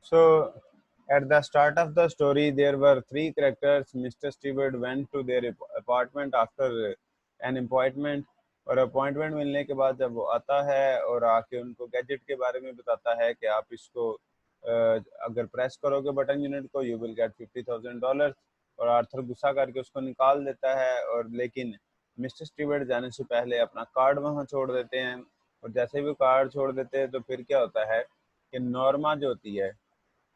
So at the start of the story, there were three characters. Mr. Stewart went to their apartment after an appointment, और appointment मिलने के बाद जब वो आता है और आके उनको गैजेट के बारे में बताता है कि आप इसको अगर प्रेस करोगे बटन यूनिट को, यू विल गेट $50,000, और आर्थर गुस्सा करके उसको निकाल देता है। और लेकिन मिस्टर स्टीवर्ट जाने से पहले अपना कार्ड वहाँ छोड़ देते हैं, और जैसे ही वो कार्ड छोड़ देते हैं तो फिर क्या होता है कि नॉर्मा जो होती है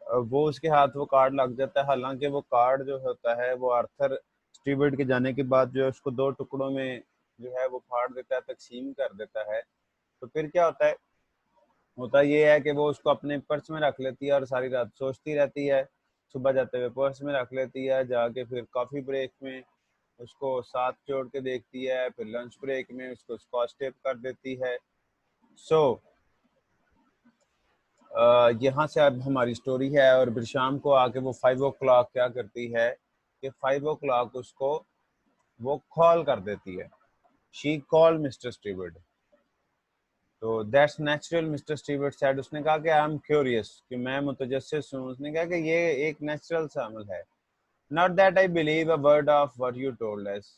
वो उसके हाथ वो कार्ड लग जाता है। हालांकि वो कार्ड जो होता है वो आर्थर स्टीवर्ट के जाने के बाद जो है उसको दो टुकड़ों में जो है वो फाड़ देता है, तकसीम कर देता है। तो फिर क्या होता ये है कि वो उसको अपने पर्स में रख लेती है और सारी रात सोचती रहती है। सुबह जाते हुए पर्स में रख लेती है, जाके फिर कॉफ़ी ब्रेक में उसको साथ जोड़ के देखती है, फिर लंच ब्रेक में उसको स्कॉच टेप कर देती है। सो यहाँ से अब हमारी स्टोरी है, और फिर शाम को आके वो 5 o'clock क्या करती है कि 5 o'clock उसको वो कॉल कर देती है। She call Mister Stewart. तो that's natural, Mister Stewart said. उसने कहा कि आई एम क्यूरियस, कि मैं मुतजस्सिस हूँ। उसने कहा कि ये एक नेचुरल सा अमल है। Not that I believe a word of what you told us.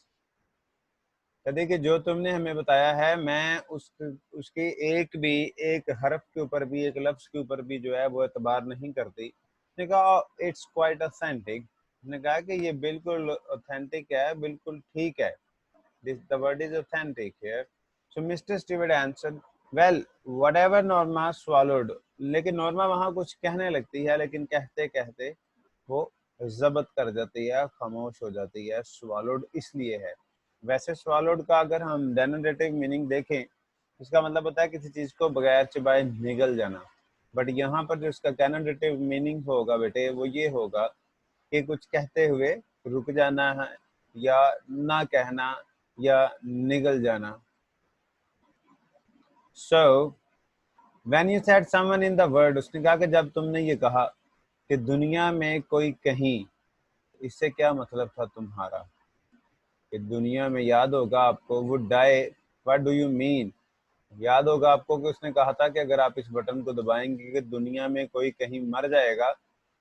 कहते कि जो तुमने हमें बताया है, मैं उसकी एक हरफ के ऊपर भी, एक लफ्ज के ऊपर भी जो है वो एतबार नहीं करती। उसने कहा इट्स क्वाइट ऑथेंटिक। उसने कहा कि ये बिल्कुल ऑथेंटिक है, बिल्कुल ठीक है। This the word is authentic here. So mister Stewart answered, well whatever Norma swallowed. लेकिन नॉर्मा वहां कुछ कहने लगती है, लेकिन कहते कहते वो जब्त कर जाती है, खामोश हो जाती है। स्वॉलोड इसलिए है। वैसे स्वॉलोड का अगर हम डेनोटेटिव मीनिंग देखें, इसका मतलब होता है किसी चीज को बगैर चबाए निगल जाना। बट यहाँ पर जो इसका कैनोटेटिव मीनिंग होगा बेटे, वो ये होगा कि कुछ कहते हुए रुक जाना है, या ना कहना, या निगल जाना। So when you said someone in the world, उसने कहा कि जब तुमने ये कहा कि दुनिया में कोई कहीं, इससे क्या मतलब था तुम्हारा? कि दुनिया में, याद होगा आपको, would die, what do you mean? याद होगा आपको कि उसने कहा था कि अगर आप इस बटन को दबाएंगे कि दुनिया में कोई कहीं मर जाएगा,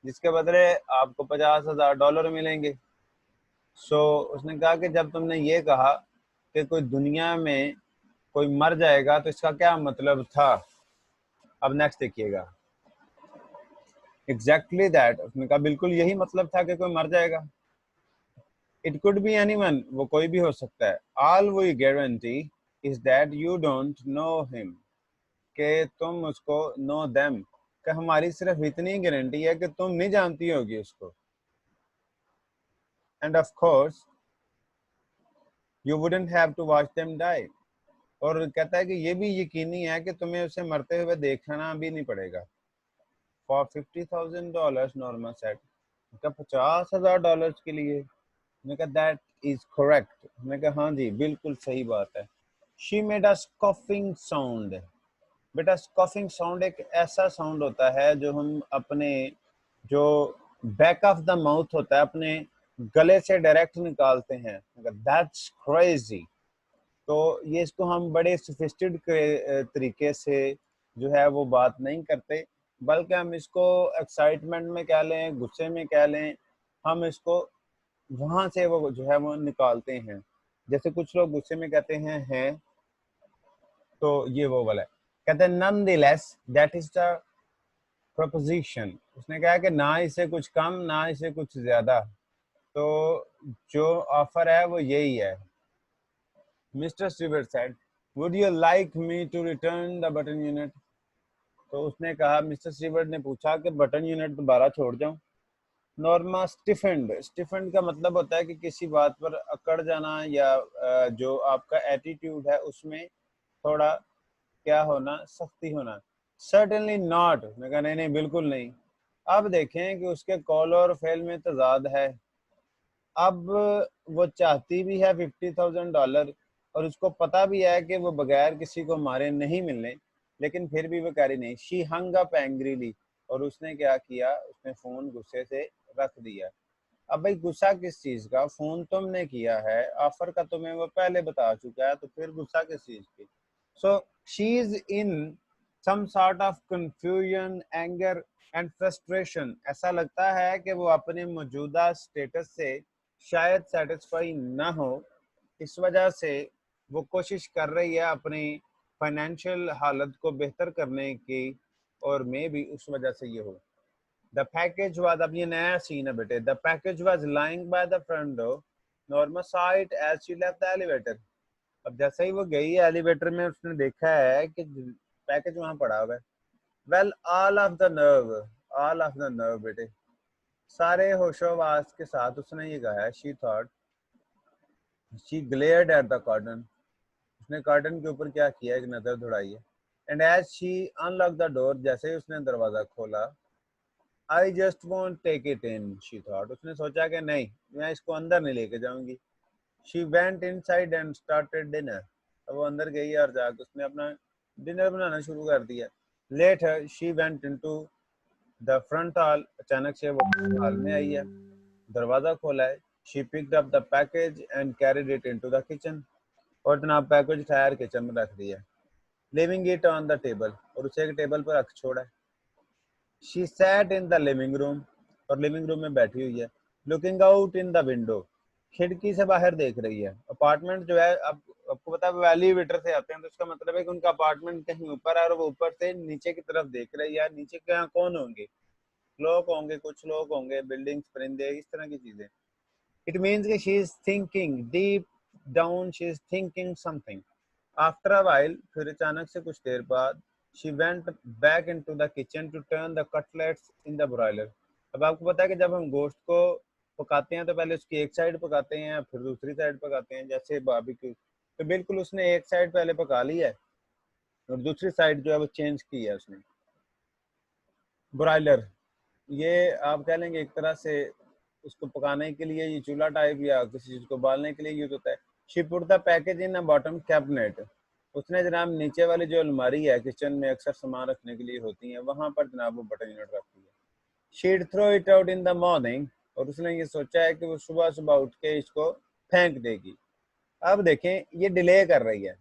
जिसके बदले आपको $50,000 मिलेंगे। सो उसने कहा कि जब तुमने ये कहा कि कोई दुनिया में कोई मर जाएगा, तो इसका क्या मतलब था? अब नेक्स्ट देखिएगा। एग्जैक्टली दैट, उसने कहा बिल्कुल यही मतलब था कि कोई मर जाएगा। इट कुड बी एनीवन, वो कोई भी हो सकता है। All we guarantee is that you don't know him, कि तुम उसको नो देम, कि हमारी सिर्फ इतनी गारंटी है कि तुम नहीं जानती होगी उसको। And of course you wouldn't have to watch them die. और कहता है कि ये भी यकीनी है कि तुम्हें उसे मरते हुए देखना भी नहीं पड़ेगा। For $50,000, Norma said. क्या $50,000 के लिए? मैंने कहा दैट इज करेक्ट। मैंने कहा हाँ जी, बिल्कुल सही बात है। She made a scoffing sound. बेटा स्कॉफिंग साउंड एक ऐसा साउंड होता है जो हम अपने जो बैक ऑफ द माउथ होता है, अपने गले से डायरेक्ट निकालते हैं। That's crazy. तो ये इसको हम बड़े सोफिस्टिकेटेड तरीके से जो है वो बात नहीं करते, बल्कि हम इसको एक्साइटमेंट में कह लें, गुस्से में कह लें, हम इसको वहां से वो जो है वो निकालते हैं। जैसे कुछ लोग गुस्से में कहते हैं, तो ये वो वाला है। कहते हैं nonetheless that is the proposition. उसने कहा कि ना इसे कुछ कम, ना इसे कुछ ज्यादा, तो जो ऑफर है वो यही है। Mister Stewart said, would you like me to return the button unit? तो उसने कहा, मिस्टर स्टीवर्ट ने पूछा कि बटन यूनिट दोबारा छोड़ जाऊं? नॉर्मा स्टिफेंड। स्टिफेंड का मतलब होता है कि किसी बात पर अकड़ जाना, या जो आपका एटीट्यूड है उसमें थोड़ा क्या होना, सख्ती होना। Certainly not. मैं कहा नहीं नहीं, बिल्कुल नहीं। अब देखें कि उसके कॉल और फेल में तजाद है। अब वो चाहती भी है $50,000, और उसको पता भी है कि वो बगैर किसी को मारे नहीं मिलने, लेकिन फिर भी वो कह रही नहीं। She hung up angrily. और उसने क्या किया, उसने फोन गुस्से से रख दिया। अब भाई गुस्सा किस चीज का? फोन तुमने किया है, ऑफर का तुम्हें वो पहले बता चुका है, तो फिर गुस्सा किस चीज की? So she is in some sort of confusion, anger and frustration. ऐसा लगता है कि वो अपने मौजूदा स्टेटस से शायद सेटिस्फाई ना हो, इस वजह से वो कोशिश कर रही है अपनी फाइनेंशियल हालत को बेहतर करने की, और मे भी उस वजह से ये हो। द पैकेज वाज, अब ये नया सीन है बेटे, the package was lying by the front door, Norma sighed as she left the elevator. अब जैसे ही वो गई एलिवेटर में, उसने देखा है कि पैकेज वहां पड़ा हुआ है। Well all of the nerve बेटे, सारे होशोवास के साथ उसने ये कहा, she thought, she glared at the curtain, उसने कर्टन के ऊपर क्या किया, एक नजर दौड़ाई है। And as she unlock the door, जैसे ही उसने दरवाजा खोला, I just want take it in, she thought, उसने सोचा कि नहीं, मैं इसको अंदर नहीं लेके जाऊंगी। She went inside and started dinner, अब वो अंदर गई और जाकर उसने अपना डिनर बनाना शुरू कर दिया। Later she went into the front hall, अचानक से वो हॉल में आई है, दरवाजा खोला है। She picked up the package and carried it into the kitchen, और जनाब पैकेज उठाया किचन में रख दिया। Living it on the table, और उसे एक टेबल पर रख छोड़ा है। She sat in the living room, और लिविंग रूम में बैठी हुई है। Looking out in the window, खिड़की से बाहर देख रही है। अपार्टमेंट जो है, अब आपको पता है एलिवेटर से आते हैं, तो इसका मतलब है कि उनका अपार्टमेंट कहीं ऊपर है और वो ऊपर से नीचे की तरफ देख रही है। नीचे क्या कौन होंगे, लोग होंगे, कुछ लोग होंगे, बिल्डिंग्स, परिंदे, इस तरह की चीजें। इट मीन्स कि she is thinking deep down, she is thinking something. After a while, फिर अचानक से कुछ देर बाद, she went back into the kitchen to turn the cutlets in the broiler. अब आपको पता है कि जब हम गोश्त को पकाते हैं तो पहले उसकी एक साइड पकाते हैं, फिर दूसरी साइड पकाते हैं, जैसे बारबेक्यू। तो बिल्कुल उसने एक साइड पहले पका ली है और दूसरी साइड जो है वो चेंज की है उसने। ब्रॉयलर, ये आप कह लेंगे एक तरह से उसको पकाने के लिए, ये चूल्हा टाइप या किसी चीज को बालने के लिए यूज होता है। She put the package in a bottom cabinet, उसने जनाब नीचे वाली जो अलमारी है किचन में अक्सर सामान रखने के लिए होती है, वहां पर जनाब वो बटन यूनिट रखती है। She'd throw it out in the morning, और उसने ये सोचा है कि वो सुबह सुबह उठ के इसको फेंक देगी। अब देखें, ये डिले कर रही है,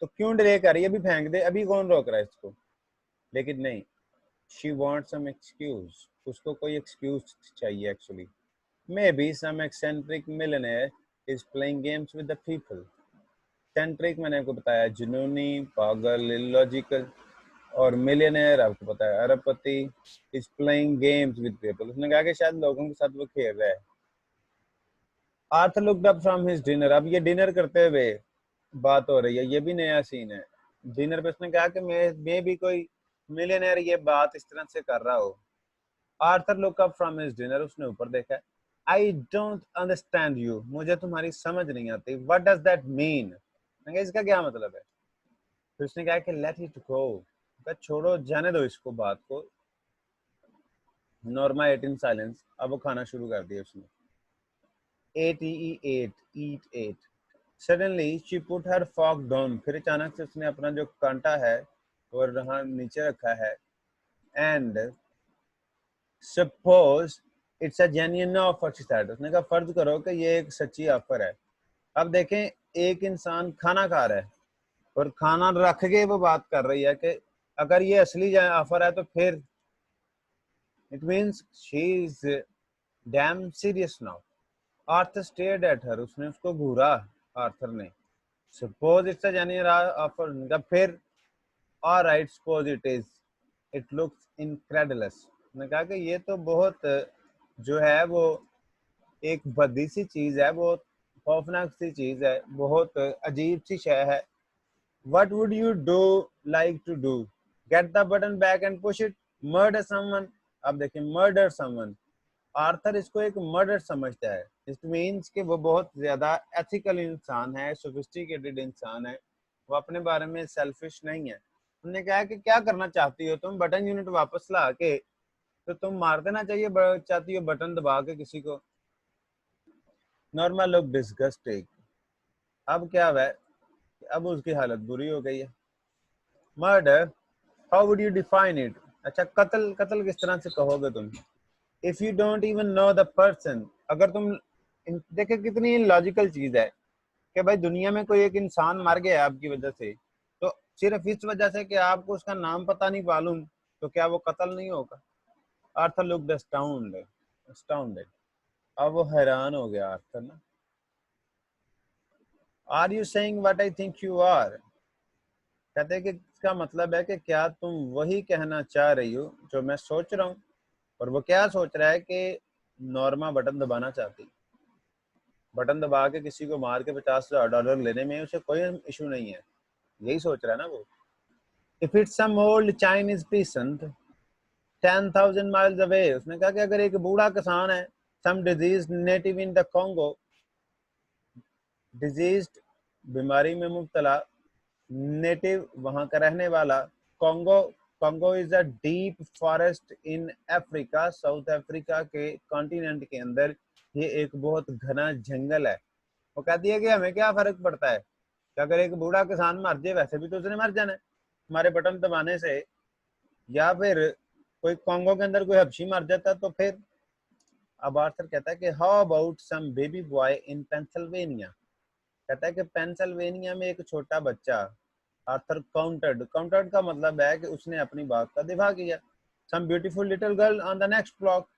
तो क्यों डिले कर रही है, अभी फेंक दे, अभी कौन रोक रहा है इसको। लेकिन नहीं, शी वांट्स सम एक्सक्यूज, उसको कोई एक्सक्यूज चाहिए actually. May be some eccentric millionaire is playing games with the people. Centric मैंने आपको बताया जुनूनी, पागल, इलॉजिकल, और मिलियनेयर आपको पता है अरबपति, is playing games with people, उसने कहा कि शायद लोगों के साथ वो खेल रहा है। Arthur looked up from his dinner, अब ये डिनर करते हुए बात हो रही है, ये भी नया सीन है। डिनर पे उसने कहा कि मैं भी कोई मिलियनेयर ये बात इस तरह से कर रहा हो। Arthur look up from his dinner, उसने ऊपर देखा। आई डोंट अंडरस्टैंड यू, मुझे तुम्हारी समझ नहीं आती। व्हाट डज दैट मीन, इसका क्या मतलब है। फिर उसने कहा कि लेट इट गो, छोड़ो, जाने दो इसको, बात को। नॉर्मा एट इन साइलेंस, अब वो खाना शुरू कर दिया उसने। eat. Suddenly she put her fork down, फिर अचानक से उसने अपना जो कांटा है वो यहाँ नीचे रखा है। And suppose it's a genuine offer, she said, उसने कहा फर्ज करो कि ये एक सच्ची ऑफर है। अब देखें, एक इंसान खाना खा रहा है और खाना रख के वो बात कर रही है कि अगर ये असली ऑफर है तो फिर it means she is damn serious now. Arthur stared at her, उसने उसको घूरा, आर्थर ने। Suppose it's a genuine offer, फिर alright, suppose it is, it looks incredible, ने कहा कि ये तो बहुत जो है वो एक भद्दी सी चीज है, बहुत खौफनाक सी चीज है, बहुत अजीब सी शय है। What would you do like to do, get the button back and push it, murder someone. अब देखिए, मर्डर समवन, आर्थर इसको एक मर्डर समझता है। इट मीन्स कि वो बहुत ज्यादा एथिकल इंसान है, सोफिस्टिकेटेड इंसान है, वो अपने बारे में सेल्फिश नहीं है। उन्होंने कहा कि क्या करना चाहती हो तुम, बटन यूनिट वापस ला के तो तुम मार देना चाहिए चाहती हो बटन दबा के किसी को। नॉर्मल लुक डिस्गस्टिंग, अब क्या हुआ, अब उसकी हालत बुरी हो गई है। Murder, how would you define it, अच्छा कत्ल, कत्ल किस तरह से कहोगे तुम। If you don't even know the person, अगर तुम, देखे कितनी लॉजिकल चीज है कि भाई दुनिया में कोई एक इंसान मर गया आपकी वजह से, तो सिर्फ इस वजह से कि आपको उसका नाम पता नहीं मालूम, तो क्या वो कत्ल नहीं होगा? Arthur looked astounded. अब वो हैरान हो गया आर्थर ना। Are you saying what I think you are? कहते हैं कि इसका मतलब है कि क्या तुम वही कहना चाह रही हो जो मैं सोच रहा हूँ? और वो क्या सोच रहा है कि नॉर्मा बटन दबाना चाहती, बटन दबा के किसी को मार के $50,000 लेने में उसे कोई इशू नहीं है, यही सोच रहा है ना वो। If it's some old Chinese peasant 10,000 miles away, उसने कहा कि अगर एक बूढ़ा किसान है, some disease native in the Congo, diseased बीमारी में मुब्तला, नेटिव वहां का रहने वाला, Congo, Congo is a deep forest in Africa, South Africa के कॉन्टिनेंट के अंदर ये एक बहुत घना जंगल है। वो कहती है कि हमें क्या फर्क पड़ता है कि अगर एक बूढ़ा किसान मर जाए, वैसे भी तो उसने मर जाना है हमारे बटन दबाने से, या फिर कोई कॉन्गो के अंदर कोई हबशी मर जाता तो फिर। अब आर्थर कहता है कि how about some baby boy in Pennsylvania, कहता है कि पेंसिल्वेनिया में एक छोटा बच्चा। आर्थर काउंटर्ड का मतलब है कि उसने अपनी बात का दिफा किया। Some beautiful little girl on the next block,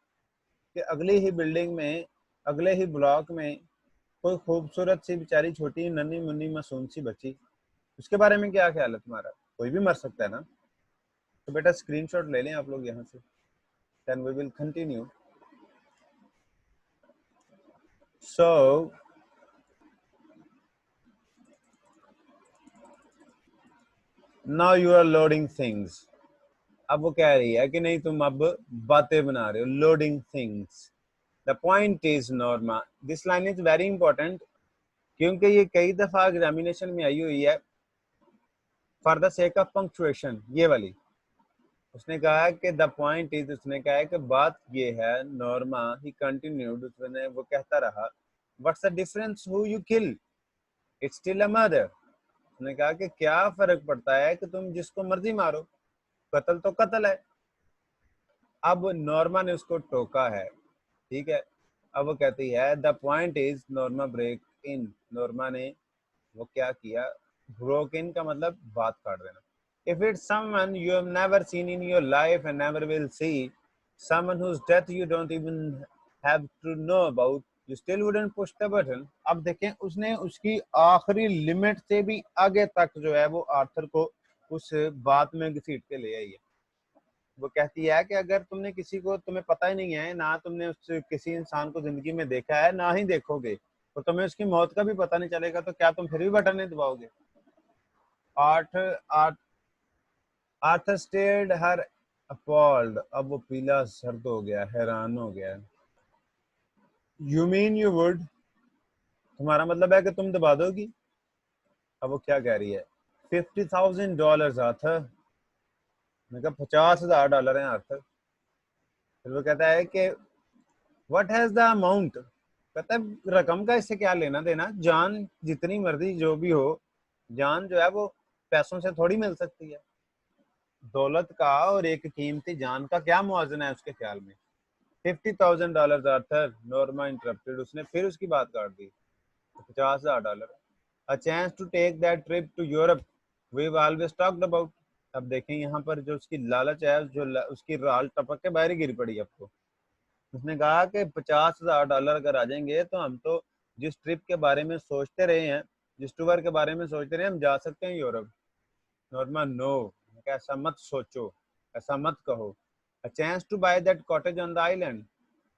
कि अगली ही बिल्डिंग में, अगले ही ब्लॉक में कोई खूबसूरत सी बेचारी छोटी नन्ही मुन्नी मासूम सी बच्ची, उसके बारे में क्या ख्याल है तुम्हारा? कोई भी मर सकता है ना। तो बेटा स्क्रीनशॉट ले लें आप लोग यहाँ से, then we will continue. So now you are loading things. अब वो कह रही है कि नहीं तुम अब बातें बना रहे हो, loading things. The point is Norma, this line is very important, क्योंकि ये कई दफा एग्जामिनेशन में आई हुई है for the sake of punctuation, ये वाली। उसने कहा कि द पॉइंट इज, उसने कहा है कि बात ये है, नॉर्मा ही कंटिन्यूड, उसने वो कहता रहा, what's the difference who you kill, it's still a murder. उसने कहा कि क्या फर्क पड़ता है कि तुम जिसको मर्जी मारो, कत्ल तो कत्ल है। अब नॉर्मा ने उसको टोका है, ठीक है। अब वो कहती है the point is, Norma break in, Norma ने वो क्या किया, ब्रोक इन का मतलब बात काट देना। If it's someone you have never seen in your life and never will see, someone whose death you don't even have to know about, you still wouldn't push the button. अब देखें, उसने उसकी आखिरी लिमिट से भी आगे तक जो है वो आर्थर को उस बात में घसीट के ले आई है। वो कहती है कि अगर तुमने किसी को, तुम्हें पता ही नहीं है ना, तुमने उस किसी इंसान को जिंदगी में देखा है ना ही देखोगे, और तुम्हें उसकी मौत का भी पता नहीं चलेगा, तो क्या तुम फिर भी बटन नहीं दबाओगे? आर्थर स्टेयर्ड हर अपॉल्ड, अब वो पीला सर्द हो गया, हैरान हो गया। यू मीन यू वुड, तुम्हारा मतलब है कि तुम दबा दोगी? अब वो क्या कह रही है, $50,000 आर्थर। मैंने कहा $50,000 हैं आर्थर। फिर वो कहता है कि व्हाट हैज द अमाउंट, कहता है रकम का इससे क्या लेना देना, जान जितनी मर्जी जो भी हो, जान जो है वो पैसों से थोड़ी मिल सकती है। दौलत का और एक कीमती जान का क्या मुआवजा है उसके ख्याल में? $50,000 आर्थर, नॉर्मा इंटरप्टेड, उसने फिर उसकी बात काट दी। $50,000, a chance to take that trip to Europe we always talked about. अब देखें यहाँ पर जो उसकी लालच है, जो उसकी राल टपक के बाहर ही गिर पड़ी आपको। उसने कहा कि $50,000 अगर आ जाएंगे तो हम तो जिस ट्रिप के बारे में सोचते रहे हैं, जिस टूर के बारे में सोचते रहे, हम जा सकते हैं यूरोप। नॉर्मा नो, ऐसा मत सोचो, ऐसा मत कहो। A chance to buy that cottage on the island,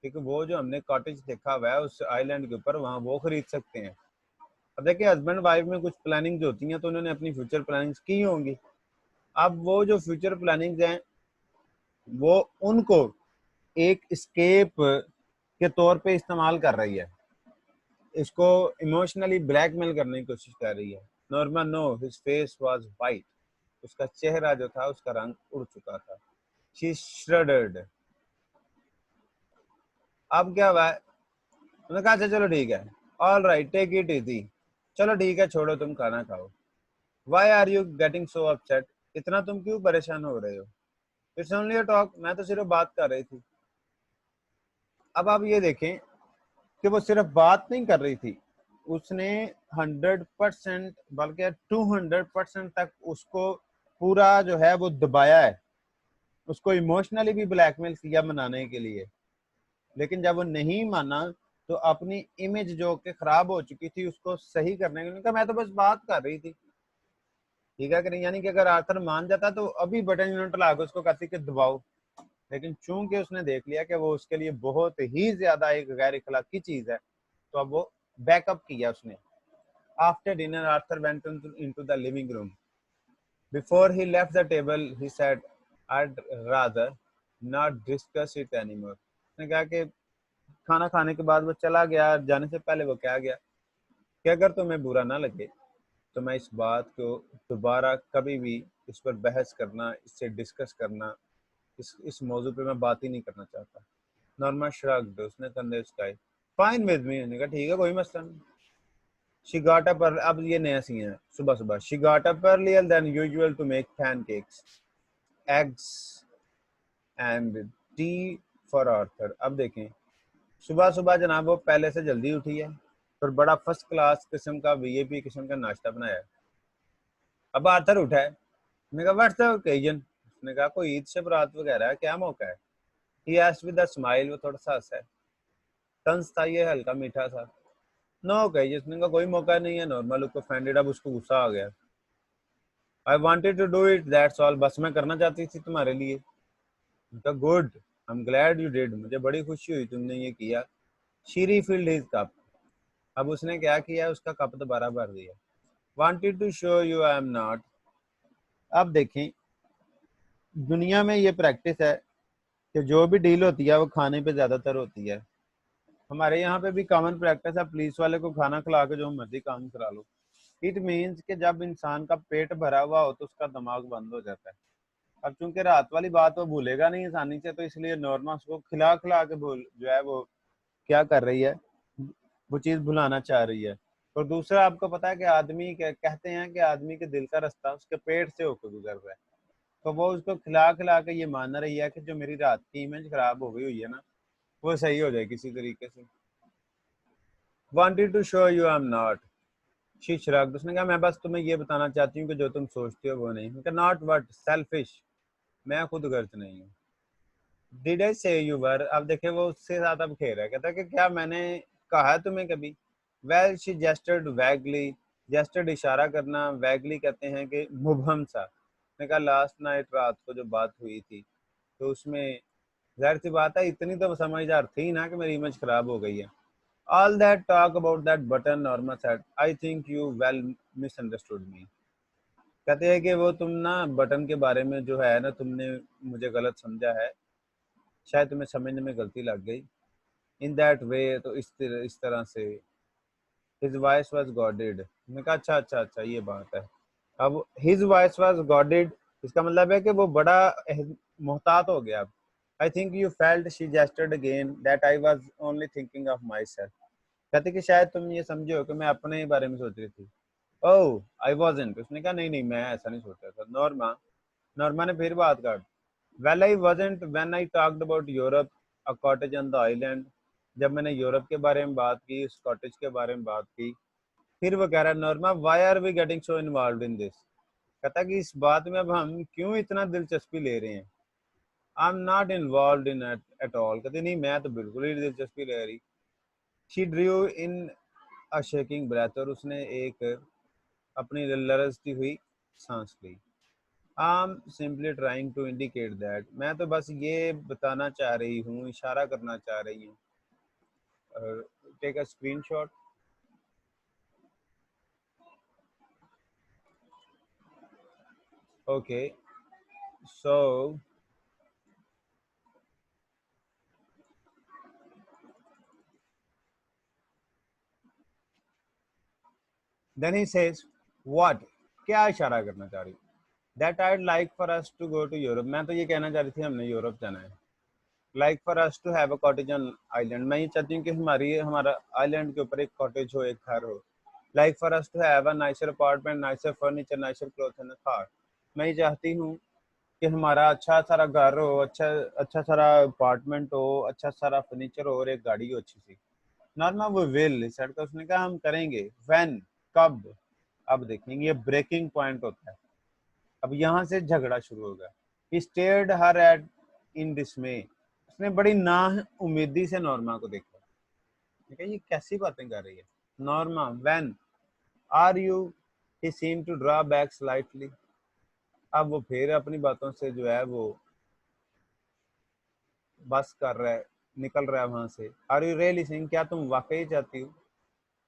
क्योंकि वो जो हमने कॉटेज देखा हुआ है उस आइलैंड के ऊपर, वहाँ वो खरीद सकते हैं। अब देखिए हस्बैंड वाइफ में कुछ प्लानिंग होती हैं, तो उन्होंने अपनी फ्यूचर प्लानिंग्स की होंगी। अब वो जो फ्यूचर प्लानिंग्स हैं वो उनको एक स्केप के तौर पे इस्तेमाल कर रही है, इसको इमोशनली ब्लैकमेल करने की कोशिश कर रही है। Norma no, his face was white, उसका चेहरा जो था उसका रंग उड़ चुका था। She shuddered. अब क्या हुआ है, उन्होंने कहा अच्छा चलो ठीक है, all right take it easy, चलो ठीक है छोड़ो तुम खाना खाओ। Why are you getting so upset, इतना तुम क्यों परेशान हो रहे हो? इट्स ओनली अ टॉक, मैं तो सिर्फ बात कर रही थी। अब आप ये देखें कि वो सिर्फ बात नहीं कर रही थी, उसने 100% बल्कि 200% तक उसको पूरा जो है वो दबाया है, उसको इमोशनली भी ब्लैकमेल किया मनाने के लिए। लेकिन जब वो नहीं माना तो अपनी इमेज जो कि खराब हो चुकी थी उसको सही करने के लिए कहा मैं तो बस बात कर रही थी, ठीक है कि नहीं। यानी कि अगर आर्थर मान जाता तो अभी बटन यूनिट ला के उसको कहती कि दबाओ, लेकिन चूंकि उसने देख लिया कि वो उसके लिए बहुत ही ज्यादा एक गैर इखलाकी चीज है, तो अब वो बैकअप किया उसने। After dinner Arthur went into the living room. Before he left the table he said I'd rather not discuss it anymore। उसने कहा कि खाना खाने के बाद वो चला गया, जाने से पहले वो क्या गया कि अगर तुम्हें बुरा ना लगे तो मैं इस बात को दोबारा कभी भी इस पर बहस करना, इससे डिस्कस करना, इस मौजू पे मैं बात ही नहीं करना चाहता। नॉर्मा श्रग्ड, उसने कंधे उचकाए। फाइन विद मी, उसने कहा ठीक है कोई मसला नहीं। शी गॉट अप, अब ये नया सीन है सुबह सुबह। She got up earlier than usual to make pancakes, eggs and tea for Arthur. अब देखें, सुबह सुबह जनाब वो पहले से जल्दी उठी है और बड़ा फर्स्ट क्लास किस्म का वीआईपी किस्म का नाश्ता बनाया है। अब आर्थर उठा है, मैंने कहा व्हाट्स द ओकेजन। उसने कहा कोई ईद से बरात वगैरह है, क्या मौका है। He asked with a smile, वो थोड़ा सा हंसा है, तंज था ये हल्का मीठा सा। नो ओकेजन, उसने कहा कोई मौका नहीं है। नॉर्मल लुक ऑफेंडेड, अब उसको गुस्सा आ गया। I wanted to do it that's all, बस मैं करना चाहती थी तुम्हारे लिए। उनका good, I am glad you did, मुझे बड़ी खुशी हुई तुमने ये किया। शी रीफिल्ड हिज कप, अब उसने क्या किया, उसका कप दोबारा भर दिया। Wanted to show you I am not. अब देखें, दुनिया में ये प्रैक्टिस है कि जो भी डील होती है वो खाने पे ज्यादातर होती है। हमारे यहाँ पे भी कॉमन प्रैक्टिस है, पुलिस वाले को खाना खिला के जो मर्जी काम करा लो। इट मीन्स कि जब इंसान का पेट भरा हुआ हो तो उसका दिमाग बंद हो जाता है। अब चूंकि रात वाली बात वो भूलेगा नहीं आसानी से, तो इसलिए नॉर्मा उसको खिला खिला के भूल जो है वो क्या कर रही है, वो चीज भुलाना चाह रही है। और दूसरा, आपको पता है कि आदमी कहते हैं कि आदमी के दिल का रास्ता उसके पेट से होकर गुजर रहा है। तो वो उसको खिला खिला के ये मान रही है कि जो मेरी रात की इमेज खराब हो गई हुई है ना, वो सही हो जाए किसी तरीके से। Wanted to show you I am not. She shrugged, उसने कहा मैं बस तुम्हें ये बताना चाहती हूँ कि जो तुम सोचते हो वो नहीं। नॉट व्हाट, सेल्फिश, मैं खुद गर्ज नहीं हूँ। डिड आई से यू वर, अब देखे वो उससे ज्यादा खेल है, कहता है कि क्या मैंने कहा है तुम्हें कभी। वेल शी जेस्टर्ड वैगली, जेस्टर्ड इशारा करना, वैगली कहते हैं कि मुबहम सा। मैंने कहा लास्ट नाइट, रात को जो बात हुई थी तो उसमें जाहिर सी बात है इतनी तो समझदार थी ना कि मेरी इमेज खराब हो गई है। All that talk about that button, Norma said, I think you well misunderstood me. कहते हैं कि वो तुम ना बटन के बारे में जो है ना, तुमने मुझे गलत समझा है, शायद तुम्हें समझने में गलती लग गई। इन दैट वे, तो इस तरह से। हिज वॉइस वाज गॉडेड, मैंने कहा अच्छा अच्छा अच्छा ये बात है। अब हिज वॉइस वाज गॉडेड, इसका मतलब है कि वो बड़ा मोहतात हो गया। I think you felt, she gestured again, that I was only thinking of myself. कहते कि शायद तुम ये समझो कि मैं अपने बारे में सोच रही थी। ओह आई वाजंट, उसने कहा नहीं नहीं मैं ऐसा नहीं सोचा था। नॉर्मा, नॉर्मा ने फिर बात काट। Well I wasn't when I talked about Europe, a cottage on the island. जब मैंने यूरोप के बारे में बात की, उस कॉटेज के बारे में बात की। फिर वो कह रहा है Norma, why are we getting so involved in this. कहता कि इस बात में अब हम क्यों इतना दिलचस्पी ले रहे हैं। I am not involved in it at, कहते नहीं मैं तो बिल्कुल ही दिलचस्पी ले रही। She drew in a shaking breath, और उसने एक अपनी लरजती हुई सांस ली। I am simply trying to indicate that, मैं तो बस ये बताना चाह रही हूँ, इशारा करना चाह रही हूँ। Take a screenshot. Okay, so then he says what, क्या इशारा करना चाह रही। That I'd like for us to go to Europe, मैं तो ये कहना चाह रही थी हमने यूरोप जाना है। Like for us to have a cottage on island, मैं ये चाहती हूँ कि हमारा आइलैंड के ऊपर एक कॉटेज हो, एक घर हो। Like for us to have a nicer apartment, nicer furniture, nicer cloth and a car. मैं ये चाहती हूँ कि हमारा अच्छा सारा घर हो, अच्छा अच्छा सारा अपार्टमेंट हो, अच्छा सारा फर्नीचर हो और एक गाड़ी हो अच्छी सी। नॉर्मा वो विल सेड का उसने कहा हम करेंगे, व्हेन कब, अब देखेंगे ये ब्रेकिंग पॉइंट होता है। अब यहाँ से झगड़ा शुरू होगा। ही स्टेयर्ड हर एट इन डिसमे, उसने बड़ी ना उम्मीदी से नॉर्मा को देखा। ठीक है, ये कैसी बातें कर रही है। Norma when are you, he seem to draw back slightly, अब वो फिर अपनी बातों से जो है वो बस कर रहा है, निकल रहा है वहां से। आर यू रियली सेइंग, क्या तुम वाकई चाहती हो।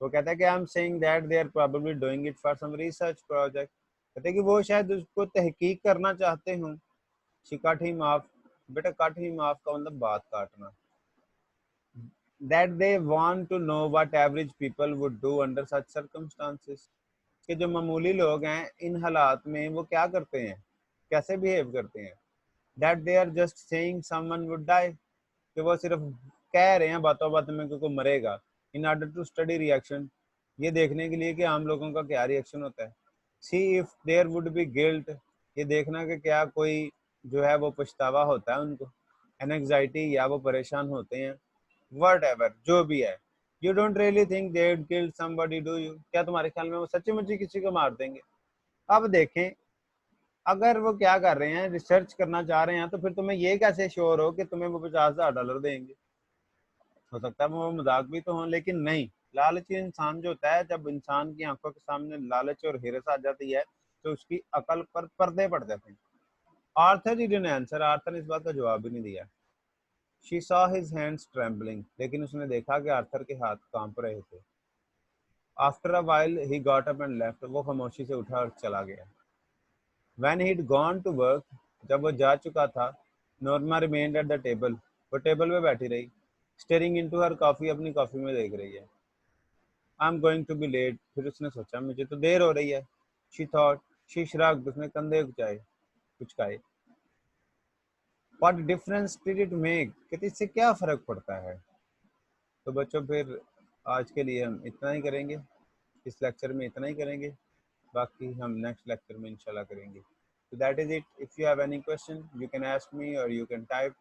वो कहता है कि I am saying that they are probably doing it for some research project, कहते हैं कि वो शायद उसको तहकीक करना चाहते हों। शी कट हिम ऑफ, बेटा कट हिम ऑफ का मतलब बात काटना। That they want to know what average people would do under such circumstances, कि जो मामूली लोग हैं इन हालात में वो क्या करते हैं, कैसे बिहेव करते हैं। That they are just saying someone would die, कि वो सिर्फ कह रहे हैं बातों बातों में कि कोई मरेगा। In order to study reaction, ये देखने के लिए कि आम लोगों का क्या रिएक्शन होता है। See if there would be guilt, ये देखना कि क्या कोई जो है वो पछतावा होता है उनको, एन एंग्जाइटी या वो परेशान होते हैं। वट एवर जो भी है। You don't really think they would kill somebody do you, क्या तुम्हारे ख्याल में वो सच्ची मुच्ची किसी को मार देंगे। अब देखें, अगर वो क्या कर रहे हैं, रिसर्च करना चाह रहे हैं, तो फिर तुम्हें ये कैसे श्योर हो कि तुम्हें वो $50,000 देंगे। हो सकता है वो मजाक भी तो हो, लेकिन नहीं। लालची इंसान जो होता है, जब इंसान की आंखों के सामने लालच और हिरस आ जाती है तो उसकी अकल पर पर्दे पड़ जाते हैं। आर्थर डिडंट आंसर, आर्थर ने इस बात का जवाब भी नहीं दिया। She saw his hands trembling, लेकिन उसने देखा कि आर्थर के हाथ कांप रहे थे। After a while he got up and left, वो खामोशी से उठा और चला गया। When he had gone to work, जब वो जा चुका था, Norma remained at the table, वो टेबल पे बैठी रही। स्टेरिंग इनटू हर कॉफी, अपनी कॉफी में देख रही है। I am going to be late, फिर उसने सोचा मुझे तो देर हो रही है। शी थॉट, शी श्रग्ड, उसने कंधे कुचकाए। What difference did it make, कि इससे क्या फर्क पड़ता है। तो बच्चों फिर आज के लिए हम इतना ही करेंगे, इस लेक्चर में इतना ही करेंगे, बाकी हम नेक्स्ट लेक्चर में इंशाल्लाह करेंगे। So that is it. If you have any question, you can ask me or you can type